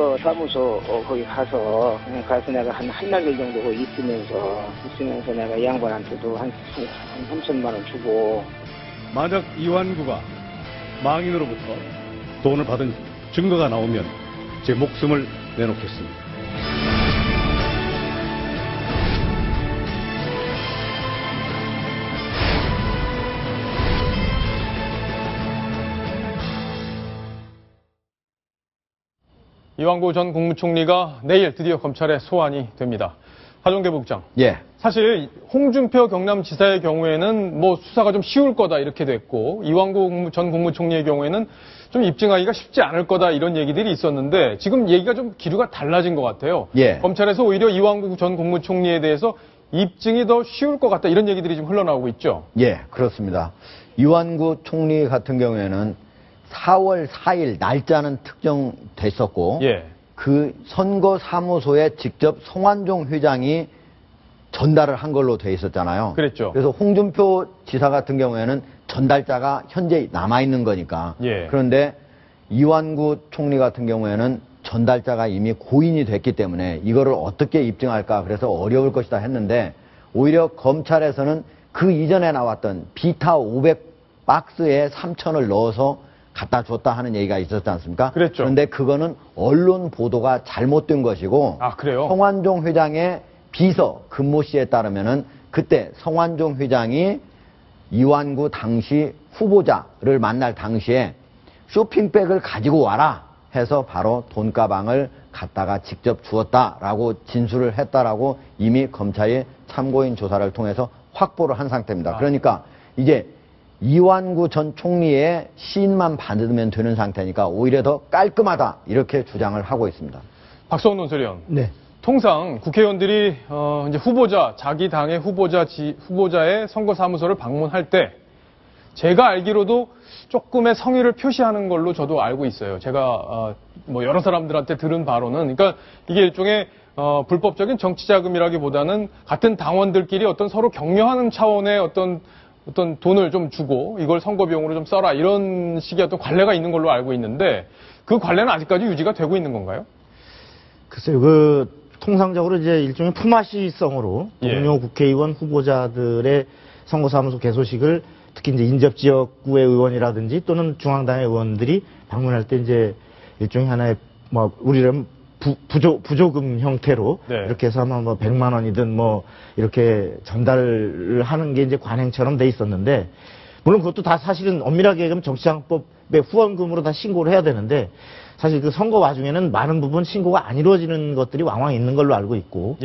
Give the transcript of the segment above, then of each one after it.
선거 사무소 거기 가서 내가 한 달 정도 거기 있으면서 내가 이 양반한테도 한 3천만 원 주고. 만약 이완구가 망인으로부터 돈을 받은 증거가 나오면 제 목숨을 내놓겠습니다. 이완구 전 국무총리가 내일 드디어 검찰에 소환이 됩니다. 하종대 부국장. 예. 사실 홍준표 경남지사의 경우에는 뭐 수사가 좀 쉬울 거다 이렇게 됐고 이완구 전 국무총리의 경우에는 좀 입증하기가 쉽지 않을 거다 이런 얘기들이 있었는데 지금 얘기가 좀 기류가 달라진 것 같아요. 예. 검찰에서 오히려 이완구 전 국무총리에 대해서 입증이 더 쉬울 것 같다 이런 얘기들이 지금 흘러나오고 있죠. 예, 그렇습니다. 이완구 총리 같은 경우에는 4월 4일 날짜는 특정됐었고 예. 그 선거사무소에 직접 성완종 회장이 전달을 한 걸로 돼 있었잖아요. 그랬죠. 그래서 홍준표 지사 같은 경우에는 전달자가 현재 남아있는 거니까. 예. 그런데 이완구 총리 같은 경우에는 전달자가 이미 고인이 됐기 때문에 이거를 어떻게 입증할까 그래서 어려울 것이다 했는데 오히려 검찰에서는 그 이전에 나왔던 비타 500박스에 3천을 넣어서 갖다 줬다 하는 얘기가 있었지 않습니까? 그랬죠. 그런데 그거는 언론 보도가 잘못된 것이고 아, 그래요? 성완종 회장의 비서 금모 씨에 따르면은 그때 성완종 회장이 이완구 당시 후보자를 만날 당시에 쇼핑백을 가지고 와라 해서 바로 돈가방을 갖다가 직접 주었다라고 진술을 했다라고 이미 검찰이 참고인 조사를 통해서 확보를 한 상태입니다. 그러니까 이제 이완구 전 총리의 시인만 받으면 되는 상태니까 오히려 더 깔끔하다 이렇게 주장을 하고 있습니다. 박성훈 논설위원. 네. 통상 국회의원들이 이제 자기 당의 후보자의 선거사무소를 방문할 때 제가 알기로도 조금의 성의를 표시하는 걸로 저도 알고 있어요. 제가 뭐 여러 사람들한테 들은 바로는 그러니까 이게 일종의 불법적인 정치 자금이라기보다는 같은 당원들끼리 어떤 서로 격려하는 차원의 어떤 돈을 좀 주고 이걸 선거 비용으로 좀 써라 이런 식의 어떤 관례가 있는 걸로 알고 있는데 그 관례는 아직까지 유지가 되고 있는 건가요? 글쎄요, 통상적으로 이제 일종의 품앗이성으로 동료 국회의원 후보자들의 선거사무소 개소식을 특히 이제 인접지역구의 의원이라든지 또는 중앙당의 의원들이 방문할 때 이제 일종의 하나의 뭐 우리는 부조금 형태로 이렇게 해서 아마 뭐 100만 원이든 뭐 이렇게 전달을 하는 게 이제 관행처럼 돼 있었는데 물론 그것도 다 사실은 엄밀하게 얘기하면 정치자금법의 후원금으로 다 신고를 해야 되는데 사실 그 선거 와중에는 많은 부분 신고가 안 이루어지는 것들이 왕왕 있는 걸로 알고 있고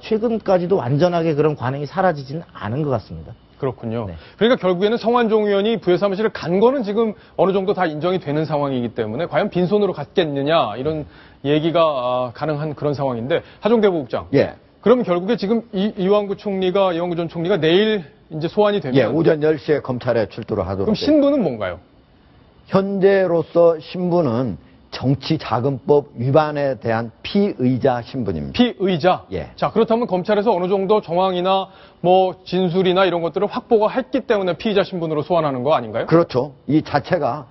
최근까지도 완전하게 그런 관행이 사라지지는 않은 것 같습니다. 그렇군요. 네. 그러니까 결국에는 성완종 의원이 부여 사무실을 간 거는 지금 어느 정도 다 인정이 되는 상황이기 때문에 과연 빈손으로 갔겠느냐 이런 얘기가 가능한 그런 상황인데 하종대 부국장. 예. 그럼 결국에 지금 이완구 전 총리가 내일 이제 소환이 되면 예, 오전 10시에 검찰에 출두를 하도록. 그럼 신분은 뭔가요? 현재로서 신분은 정치자금법 위반에 대한 피의자 신분입니다. 피의자? 예. 자, 그렇다면 검찰에서 어느 정도 정황이나 뭐 진술이나 이런 것들을 확보가 했기 때문에 피의자 신분으로 소환하는 거 아닌가요? 그렇죠. 이 자체가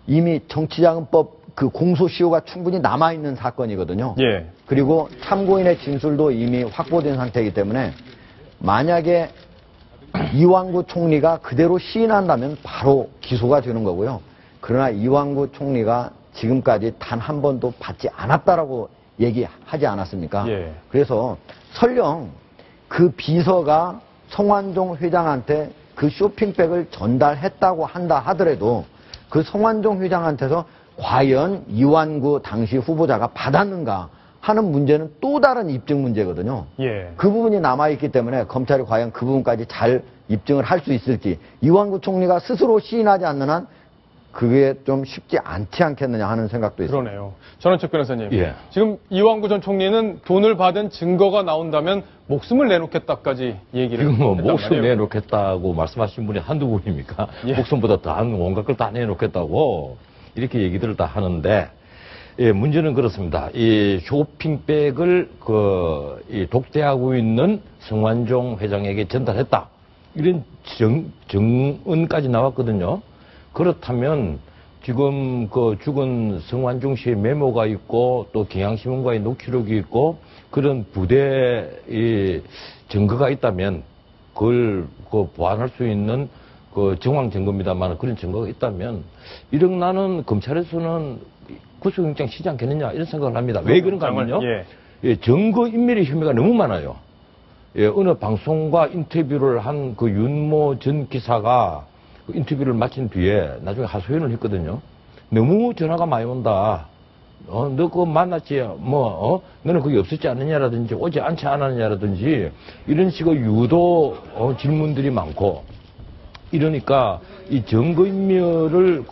이미 정치자금법 그 공소시효가 충분히 남아있는 사건이거든요. 예. 그리고 참고인의 진술도 이미 확보된 상태이기 때문에 만약에 이완구 총리가 그대로 시인한다면 바로 기소가 되는 거고요. 그러나 이완구 총리가 지금까지 단 한 번도 받지 않았다라고 얘기하지 않았습니까? 예. 그래서 설령 그 비서가 성완종 회장한테 그 쇼핑백을 전달했다고 한다 하더라도 그 성완종 회장한테서 과연 이완구 당시 후보자가 받았는가 하는 문제는 또 다른 입증 문제거든요. 예. 그 부분이 남아있기 때문에 검찰이 과연 그 부분까지 잘 입증을 할 수 있을지 이완구 총리가 스스로 시인하지 않는 한 그게 좀 쉽지 않지 않겠느냐 하는 생각도 있습니다. 그러네요. 전원책 변호사님. 예. 지금 이완구 전 총리는 돈을 받은 증거가 나온다면 목숨을 내놓겠다까지 얘기를 지금 뭐 했단 목숨 말이에요. 내놓겠다고 말씀하신 분이 한두 분입니까? 예. 목숨보다 더한 온갖 걸 다 내놓겠다고 이렇게 얘기들을 다 하는데 예, 문제는 그렇습니다. 이 쇼핑백을 이 독대하고 있는 성완종 회장에게 전달했다. 이런 정은까지 나왔거든요. 그렇다면 지금 그 죽은 성완종 씨의 메모가 있고 또 경향신문과의 녹취록이 있고 그런 부대의 증거가 있다면 그걸 그 보완할 수 있는 그 정황 증거입니다만 그런 증거가 있다면 이런 나는 검찰에서는 구속영장 시지 않겠느냐 이런 생각을 합니다. 왜 그런가 하면요. 예, 증거인멸의 혐의가 너무 많아요. 예, 어느 방송과 인터뷰를 한 그 윤모 전 기사가 그 인터뷰를 마친 뒤에 나중에 하소연을 했거든요. 너무 전화가 많이 온다. 너 그거 만났지? 너는 거기 없었지 않느냐라든지 오지 않지 않았느냐라든지 이런 식의 유도 질문들이 많고 이러니까 이 증거인멸을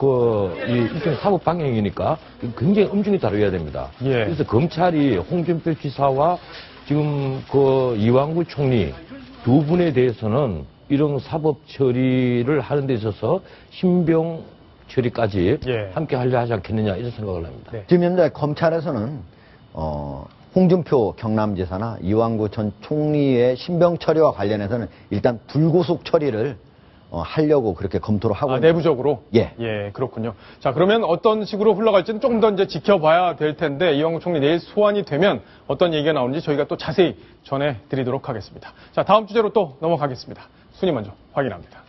이 일종의 사법 방향이니까 굉장히 엄중히 다뤄야 됩니다. 예. 그래서 검찰이 홍준표 지사와 지금 그 이완구 총리 두 분에 대해서는 이런 사법 처리를 하는 데 있어서 신병 처리까지 함께 하려 하지 않겠느냐 이런 생각을 합니다. 네. 지금 현재 검찰에서는 홍준표 경남지사나 이완구 전 총리의 신병 처리와 관련해서는 일단 불구속 처리를 하려고 그렇게 검토를 하고 있습니다. 내부적으로? 예. 예, 그렇군요. 자, 그러면 어떤 식으로 흘러갈지는 조금 더 이제 지켜봐야 될 텐데, 이완구 총리 내일 소환이 되면 어떤 얘기가 나오는지 저희가 또 자세히 전해드리도록 하겠습니다. 자, 다음 주제로 또 넘어가겠습니다. 순위 먼저 확인합니다.